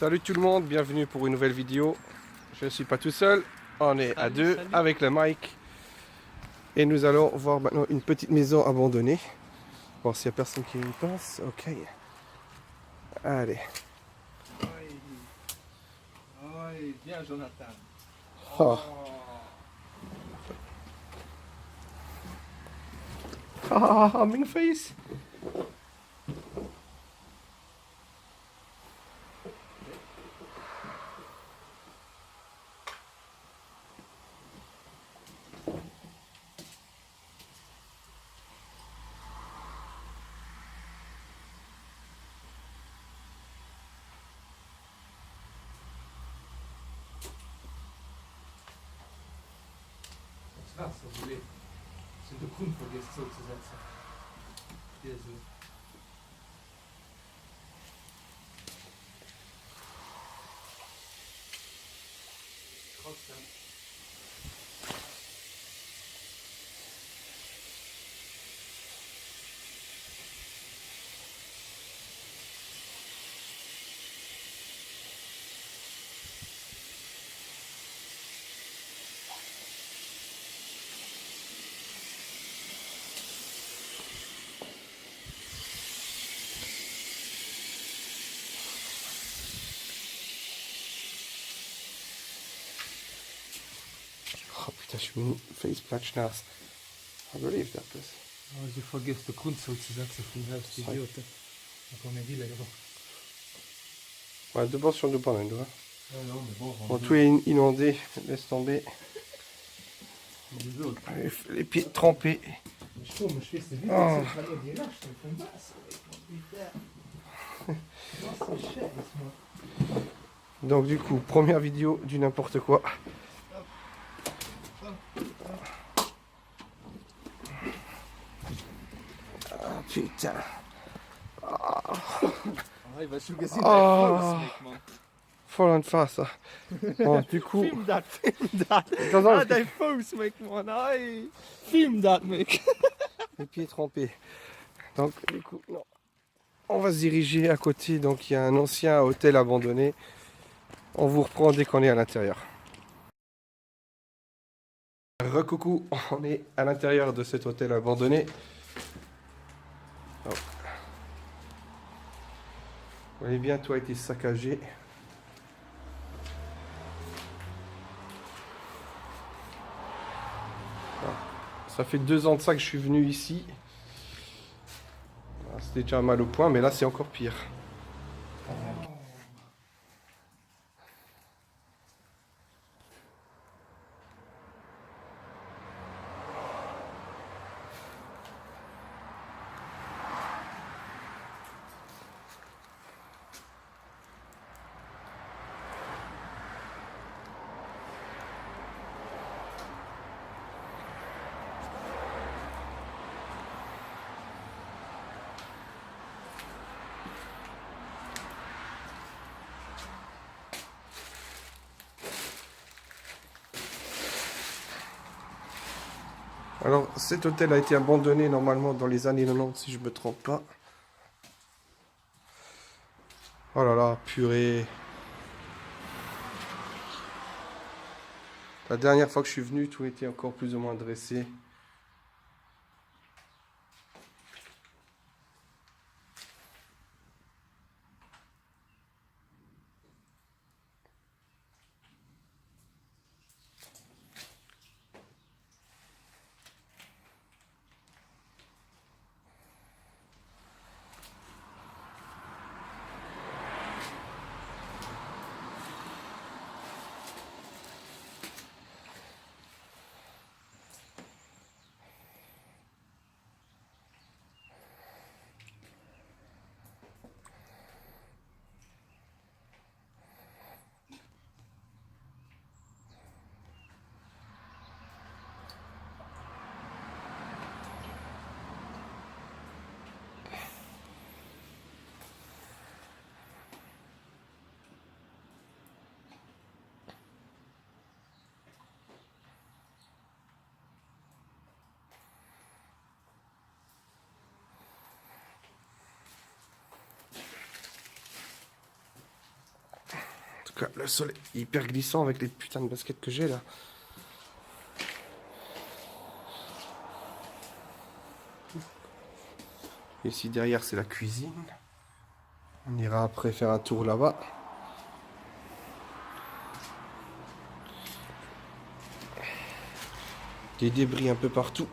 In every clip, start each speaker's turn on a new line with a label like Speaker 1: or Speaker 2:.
Speaker 1: Salut tout le monde, bienvenue pour une nouvelle vidéo. Je ne suis pas tout seul, on est à deux avec le Mike. Et nous allons voir maintenant une petite maison abandonnée. Voir s'il n'y a personne qui y passe. Ok. Allez.
Speaker 2: Oui, bien Jonathan.
Speaker 1: Oh. Ah, mijn face.
Speaker 2: Das war's, so lebt. Sind der Grund vergisst so zu setzen. Hier so. Trotzdem.
Speaker 1: Oh putain, je suis une face platschnass. Überlebt das.
Speaker 2: Aber sie vergisst den Grund so zu setzen von selbst die Idioten. Da kommen wir wieder drauf.
Speaker 1: Ouais, deux bords sur deux panneaux, tu vois.
Speaker 2: Ja, ja, mais bon.
Speaker 1: Bon, tout est inondé, laisse tomber. Les pieds trempés.
Speaker 2: Sturm, ich weiß nicht, wie
Speaker 1: Oh.
Speaker 2: das ist, die Last vom Wasser. Was für Scheiß, Mann.
Speaker 1: Donc du coup, première vidéo du n'importe quoi. Ah putain.
Speaker 2: Hey, was du gesehen
Speaker 1: Oh.
Speaker 2: hast, Mann.
Speaker 1: Voll en face. Bon, du coup.
Speaker 2: Film dat, film dat.
Speaker 1: Dans un-
Speaker 2: Ah, dein Fuß, Mick, Mann. Hey. Film dat, Mick.
Speaker 1: Les pieds trempés. Donc du coup, non. On va se diriger à côté. Donc il y a un ancien hôtel abandonné. On vous reprend dès qu'on est à l'intérieur. Recoucou, on est à l'intérieur de cet hôtel abandonné. Oh. Vous voyez bien, tout a été saccagé. Ça fait 2 ans de ça que je suis venu ici. C'était déjà mal au point, mais là c'est encore pire. Alors cet hôtel a été abandonné normalement dans les années 90 si je me trompe pas. Oh là là, purée. La dernière fois que je suis venu, tout était encore plus ou moins dressé. Le sol est hyper glissant avec les putains de baskets que j'ai là. Ici derrière c'est la cuisine. On ira après faire un tour là-bas. Des débris un peu partout.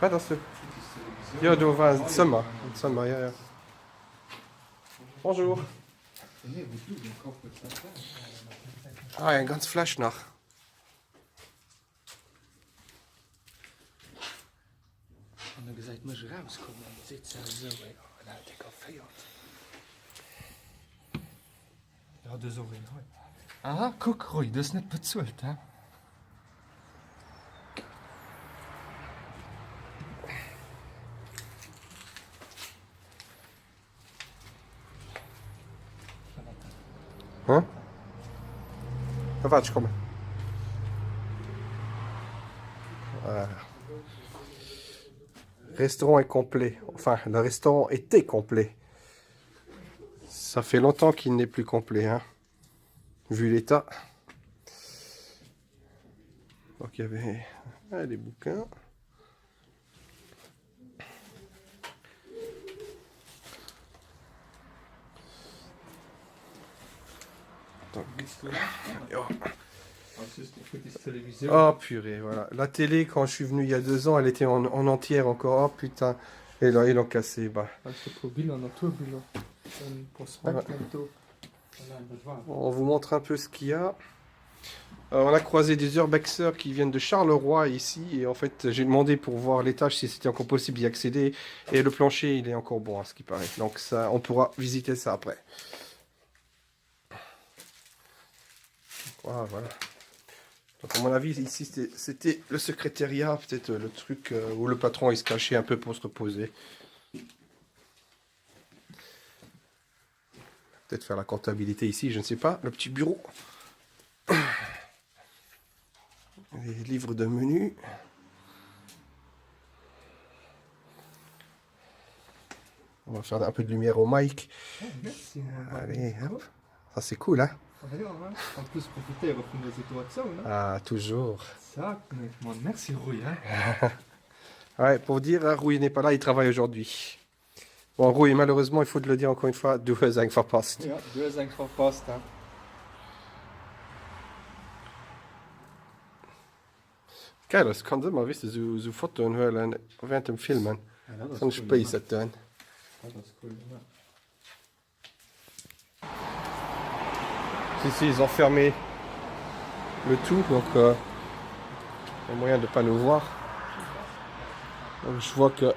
Speaker 1: Pas dans ce. Ja, du war ein Zimmer. Ein Zimmer, ja, ja. Bonjour. Ah, ein ganz Fleisch nach.
Speaker 2: Und dann gesagt, muss rauskommen. Dann sitzt er so, ey. Und dann hat er gefeiert. Ja, das ist auch in Heu. Aha, guck, Rui, das ist nicht bezahlt, hä?
Speaker 1: Hein? Ah, warte, ich komme. Voilà. Le restaurant est complet. Enfin, le restaurant était complet. Ça fait longtemps qu'il n'est plus complet, hein, vu l'état. Donc il y avait des bouquins. Oh purée, voilà. La télé, quand je suis venu il y a 2 ans, elle était en entière encore. Oh putain. Et là, ils l'ont cassé. Bah. On vous montre un peu ce qu'il y a. On a croisé des urbexers qui viennent de Charleroi ici. Et en fait, j'ai demandé pour voir l'étage si c'était encore possible d'y accéder. Et le plancher, il est encore bon à ce qui paraît. Donc ça, on pourra visiter ça après. Voilà. Donc à mon avis, ici, c'était le secrétariat, peut-être le truc où le patron il se cachait un peu pour se reposer. Peut-être faire la comptabilité ici, je ne sais pas. Le petit bureau. Les livres de menu. On va faire un peu de lumière au mic.
Speaker 2: Oh, merci.
Speaker 1: Allez, hop. Ça c'est cool, hein?
Speaker 2: En plus, profiter et reprendre les situations, hein?
Speaker 1: Ah, toujours.
Speaker 2: Ça, honnêtement, merci, Rui, hein?
Speaker 1: Ouais, pour dire, Rui n'est pas là, il travaille aujourd'hui. Bon, Rui, malheureusement, il faut te le dire encore une fois, du hast einfach verpasst.
Speaker 2: Ja, du hast eigentlich verpasst, hein?
Speaker 1: Geil, das kann immer, weißt du, so Fotos hören während dem Filmen.
Speaker 2: Ja, das
Speaker 1: So ein
Speaker 2: ist cool,
Speaker 1: Space
Speaker 2: ja.
Speaker 1: dann.
Speaker 2: Ja, das ist cool, ja.
Speaker 1: Ici, ils ont fermé le tout, donc il y a moyen de ne pas nous voir. Donc, je vois que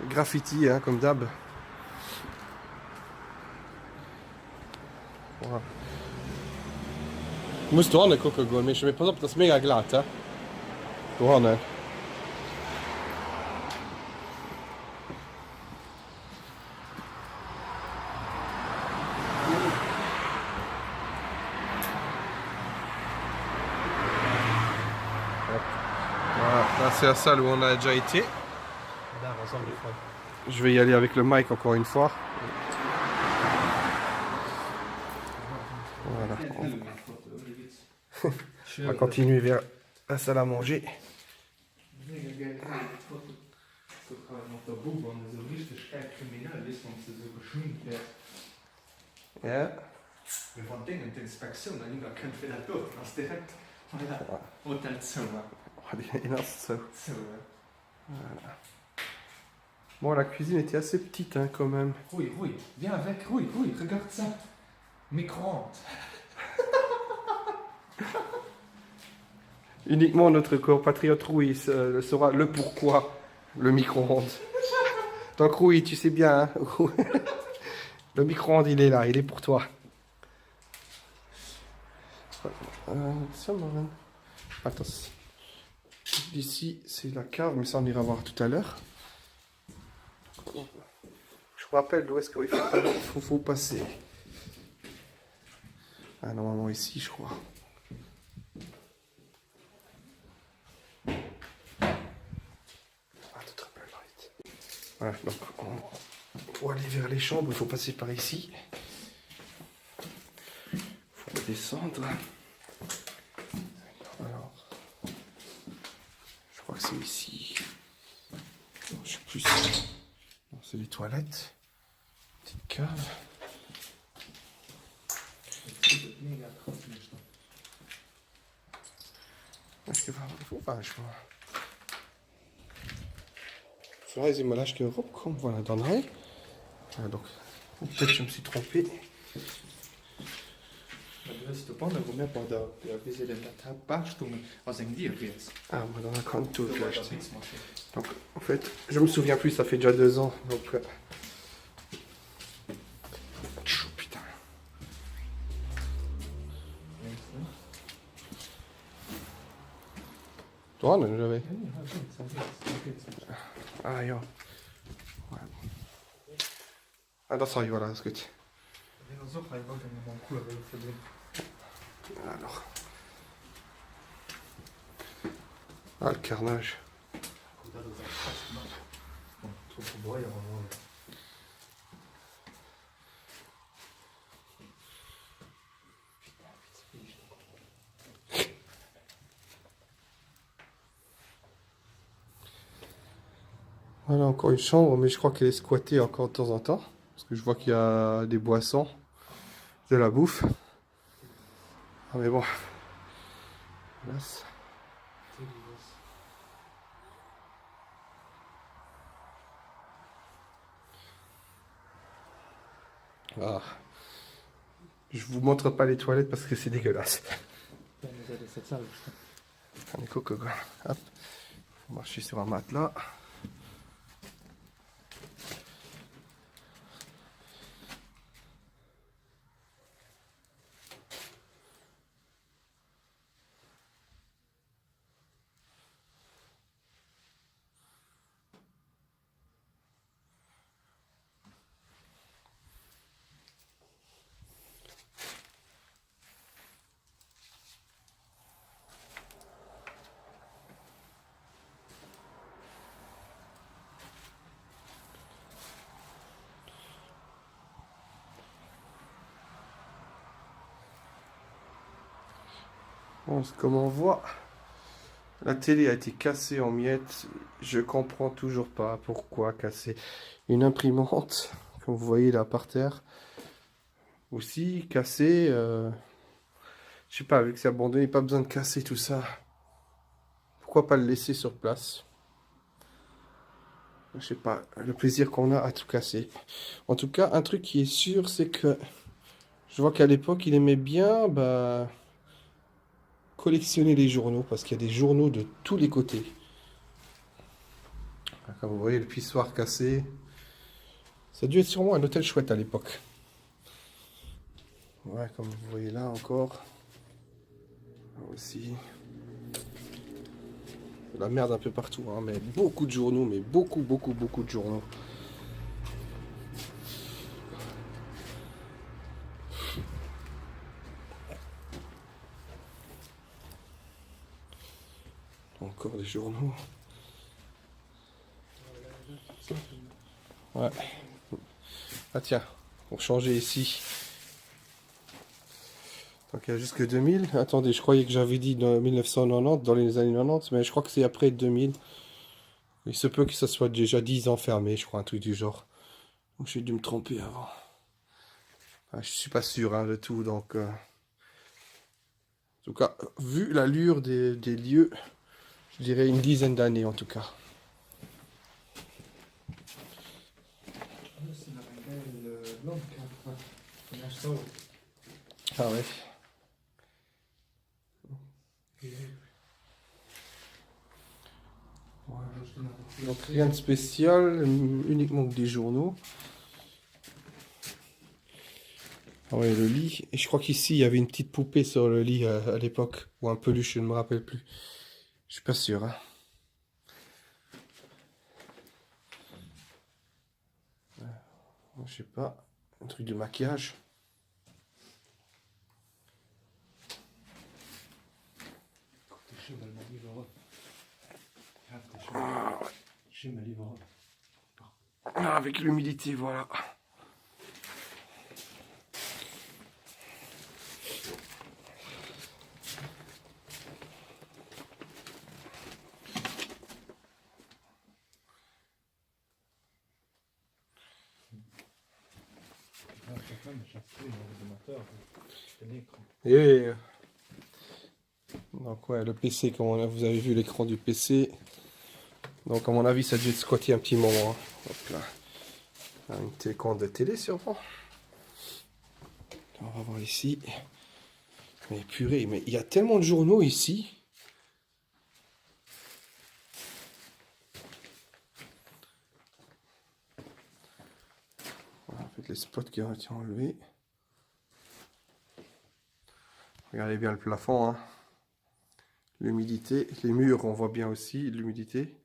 Speaker 1: graffiti, hein, comme d'hab. Voilà. Musst du auch nicht gucken gehen, Mensch, pass auf, das ist mega glatt, hein? Du auch nicht. Voilà, là c'est la salle où on a déjà été.
Speaker 2: Daar ensemble, les frères.
Speaker 1: Je vais y aller avec le mic encore une fois. Voilà. On va continuer vers la salle à manger. Ja.
Speaker 2: Wir waren Dinge in der Inspektion, dann könnt ihr das durch. Das ist direkt Hotelzimmer.
Speaker 1: Oh, die Innerste.
Speaker 2: So,
Speaker 1: Voilà. Bon, la cuisine était assez petite, hein, quand même.
Speaker 2: Rui, viens avec, Rui, regarde ça. Micro-ondes.
Speaker 1: Uniquement notre compatriote Rui saura le pourquoi, le micro-ondes. Donc Rui, tu sais bien, hein, le micro-ondes il est là, il est pour toi. Attends. D'ici, c'est la cave, mais ça on ira voir tout à l'heure. Je vous rappelle d'où est-ce qu'il faut passer. Ah, normalement ici, je crois. Ah, tout rappelle. Voilà, donc pour aller vers les chambres, il faut passer par ici. Il faut descendre. Alors, je crois que c'est ici. Non, je suis plus sûr. Non, c'est les toilettes. Petite cave. Est-ce que je vois. Zo is in mijn lasje erop komt voilà, dan hij. Ja, donc, peut-être je me suis trompé.
Speaker 2: Si tu penses que pour der visuelle Barstumme aus eng Dir jetzt.
Speaker 1: Ah, moi dans la canto, je l'ai acheté. Donc, en fait, je me souviens plus, ça fait déjà 2 ans. Donc, Chou, putain. Toi, non, j'avais. Ah, ja. Ah, dat zal je wel, dat is goed. Alors. Ah, le carnage. Voilà, encore une chambre, mais je crois qu'elle est squattée encore de temps en temps. Parce que je vois qu'il y a des boissons, de la bouffe. Ah, mais bon. Yes. Ah. Je vous montre pas les toilettes parce que c'est dégueulasse. On est coco quoi. Hop. On va marcher sur un matelas. Bon, comme on voit, la télé a été cassée en miettes. Je comprends toujours pas pourquoi casser une imprimante, comme vous voyez là par terre. Aussi cassée, je sais pas, vu que c'est abandonné, pas besoin de casser tout ça. Pourquoi pas le laisser sur place? Je sais pas, le plaisir qu'on a à tout casser. En tout cas, un truc qui est sûr, c'est que je vois qu'à l'époque, il aimait bien collectionner les journaux, parce qu'il y a des journaux de tous les côtés. Comme vous voyez, le pissoir cassé. Ça a dû être sûrement un hôtel chouette à l'époque. Ouais, comme vous voyez là encore. Là aussi. De la merde un peu partout, hein, mais beaucoup de journaux, mais beaucoup de journaux. Encore des journaux. Ouais. Ah tiens, pour changer ici. Donc il y a jusque 2000. Attendez, je croyais que j'avais dit dans 1990, dans les années 90, mais je crois que c'est après 2000. Il se peut que ça soit déjà 10 ans fermé, je crois, un truc du genre. Donc j'ai dû me tromper avant. Ah, je suis pas sûr hein, de tout, donc... En tout cas, vu l'allure des lieux, je dirais une dizaine d'années en tout cas. Ah ouais. Donc rien de spécial, uniquement que des journaux. Ah ouais, le lit. Et je crois qu'ici, il y avait une petite poupée sur le lit à l'époque. Ou un peluche, je ne me rappelle plus. Je suis pas sûr. Hein. Je sais pas. Un truc de maquillage. Ah, ouais. Ah, avec l'humidité, voilà. Et donc ouais, le PC, comme vous avez vu l'écran du PC. Donc à mon avis, ça a dû être squatté un petit moment. Hein. Hop là. Une télécommande de télé sûrement. On va voir ici. Mais purée, mais il y a tellement de journaux ici. Voilà, en fait, les spots qui ont été enlevés. Regardez bien le plafond. Hein. L'humidité. Les murs, on voit bien aussi l'humidité.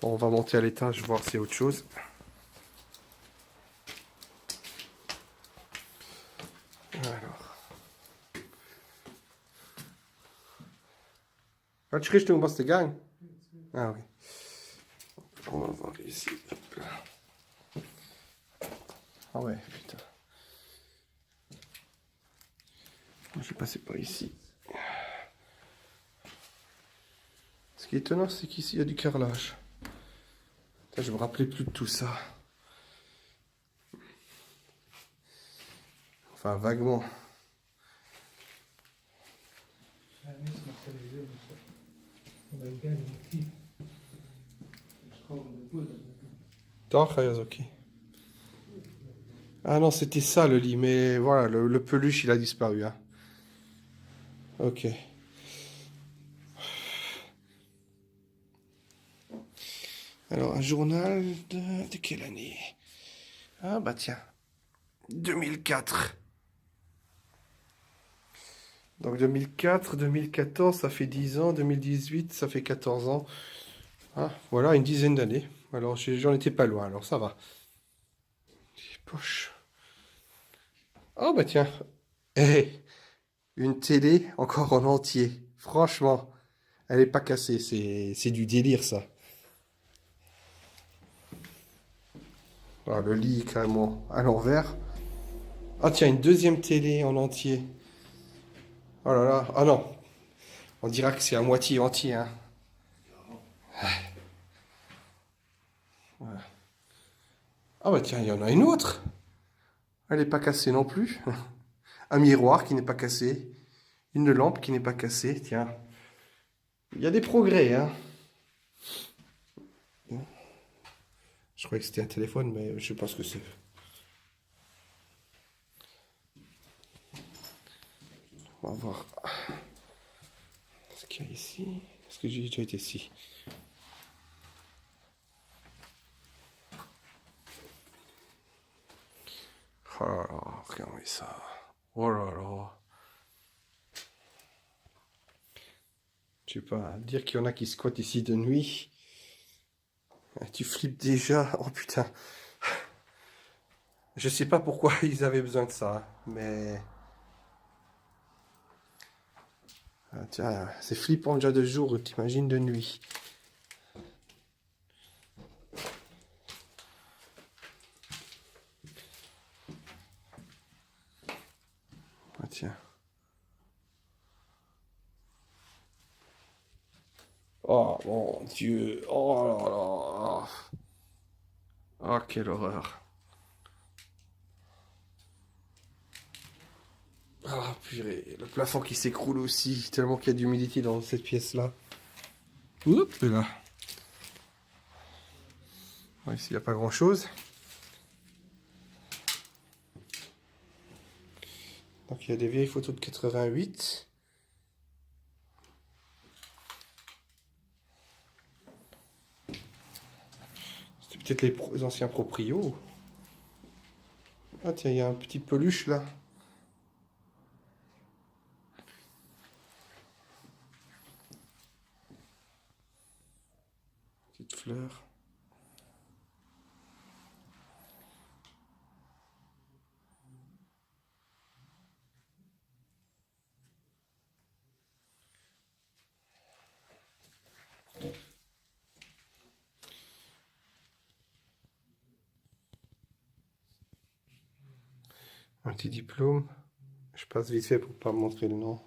Speaker 1: Bon, on va monter à l'étage, voir s'il y a autre chose. Alors. Wat je richting was de gang? Ah oui. On va voir ici. Hop là. Ah ouais, putain. Je vais passer par ici. Ce qui est étonnant, c'est qu'ici, il y a du carrelage. Putain, je me rappelais plus de tout ça. Enfin, vaguement. Toch, ok. Ah non, c'était ça le lit, mais voilà, le peluche, il a disparu. Hein. Ok. Alors, un journal de quelle année? Ah bah tiens, 2004. Donc 2004, 2014, ça fait 10 ans, 2018, ça fait 14 ans. Ah, voilà, une dizaine d'années. Alors, j'en étais pas loin, alors ça va. Poche. Oh bah tiens. Eh, une télé encore en entier. Franchement, elle est pas cassée, c'est du délire ça. Ah, le lit carrément à l'envers. Ah tiens, une deuxième télé en entier. Oh là là, ah non. On dira que c'est à moitié entier. Hein. Voilà. Ah bah tiens, il y en a une autre. Elle n'est pas cassée non plus. Un miroir qui n'est pas cassé. Une lampe qui n'est pas cassée. Tiens. Il y a des progrès. Hein. Je croyais que c'était un téléphone, mais je sais pas ce que c'est. On va voir ce qu'il y a ici. Est-ce que j'ai déjà été ici? Oh là là, regardez ça. Oh là là. Je sais pas, dire qu'il y en a qui squattent ici de nuit. Tu flippes déjà. Oh putain. Je sais pas pourquoi ils avaient besoin de ça, mais... Ah, tiens, c'est flippant déjà de jour, t'imagines de nuit. Ah, tiens. Oh mon Dieu. Oh là là. Oh, quelle horreur. Ah purée, le plafond qui s'écroule aussi, tellement qu'il y a d'humidité dans cette pièce-là. Oups, là. Ouais, ici, il n'y a pas grand-chose. Donc il y a des vieilles photos de 88. C'était peut-être les anciens proprios. Ah tiens, il y a un petit peluche là. Petite fleur. Un petit diplôme. Je passe vite fait pour pas montrer le nom.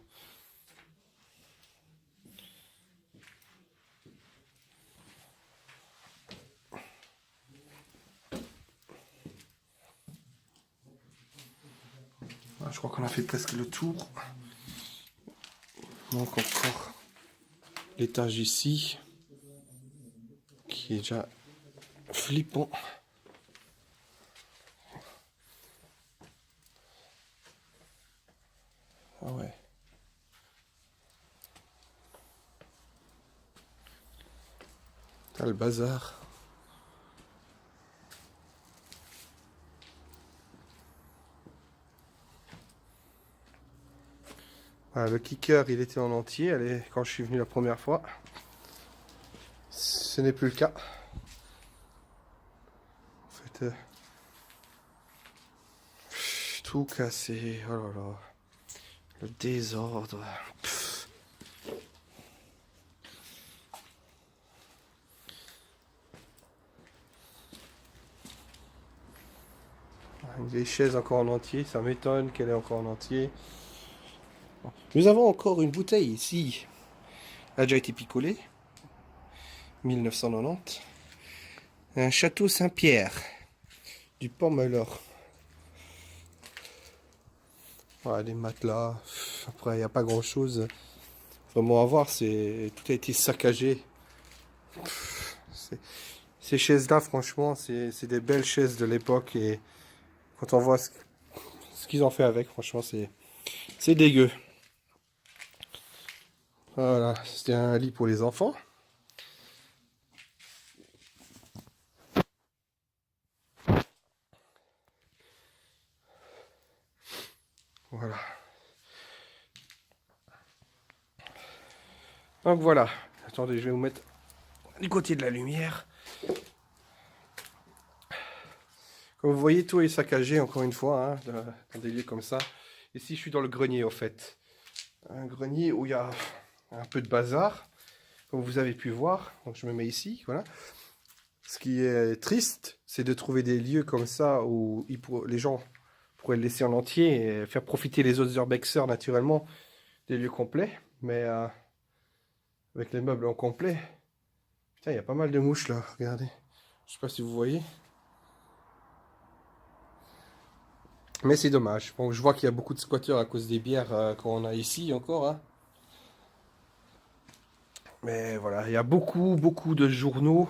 Speaker 1: Je crois qu'on a fait presque le tour. Il manque encore l'étage ici, qui est déjà flippant. Ah ouais. T'as le bazar. Voilà, le kicker, il était en entier. Allez, quand je suis venu la première fois, ce n'est plus le cas. En fait, tout cassé. Oh là là, le désordre. Pff. Une vieille chaise encore en entier. Ça m'étonne qu'elle est encore en entier. Nous avons encore une bouteille ici. Elle a déjà été picolée. 1990. Un château Saint-Pierre. Du Pommler. Voilà, des matelas. Après, il n'y a pas grand chose vraiment à voir. Tout a été saccagé. Ces chaises-là, franchement, c'est des belles chaises de l'époque. Et quand on voit ce qu'ils ont fait avec, franchement, c'est dégueu. Voilà, c'était un lit pour les enfants. Voilà. Donc voilà. Attendez, je vais vous mettre du côté de la lumière. Comme vous voyez, tout est saccagé, encore une fois, hein, dans des lieux comme ça. Ici, je suis dans le grenier, au fait. Un grenier où il y a un peu de bazar, comme vous avez pu voir. Donc, je me mets ici, voilà. Ce qui est triste, c'est de trouver des lieux comme ça où les gens pourraient le laisser en entier et faire profiter les autres urbexers, naturellement, des lieux complets. Mais avec les meubles en complet, putain, il y a pas mal de mouches, là, regardez. Je sais pas si vous voyez. Mais c'est dommage. Bon, je vois qu'il y a beaucoup de squatteurs à cause des bières qu'on a ici encore. Hein. Mais voilà, il y a beaucoup de journaux.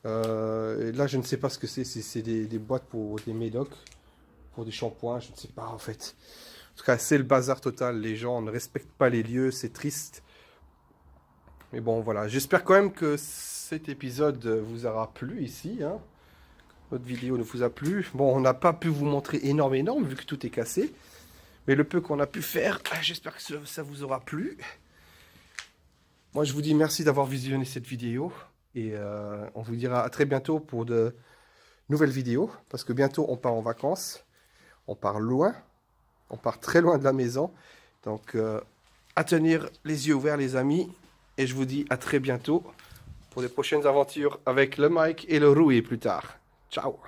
Speaker 1: Et là, je ne sais pas ce que c'est. C'est des boîtes pour des médocs, pour des shampoings. Je ne sais pas en fait. En tout cas, c'est le bazar total. Les gens ne respectent pas les lieux. C'est triste. Mais bon, voilà. J'espère quand même que cet épisode vous aura plu ici. Hein. Notre vidéo ne vous a plu. Bon, on n'a pas pu vous montrer énorme, vu que tout est cassé. Mais le peu qu'on a pu faire, j'espère que ça vous aura plu. Moi, je vous dis merci d'avoir visionné cette vidéo. Et on vous dira à très bientôt pour de nouvelles vidéos. Parce que bientôt, on part en vacances. On part loin. On part très loin de la maison. Donc, à tenir les yeux ouverts, les amis. Et je vous dis à très bientôt pour des prochaines aventures avec le Mike et le Rui plus tard. Ciao!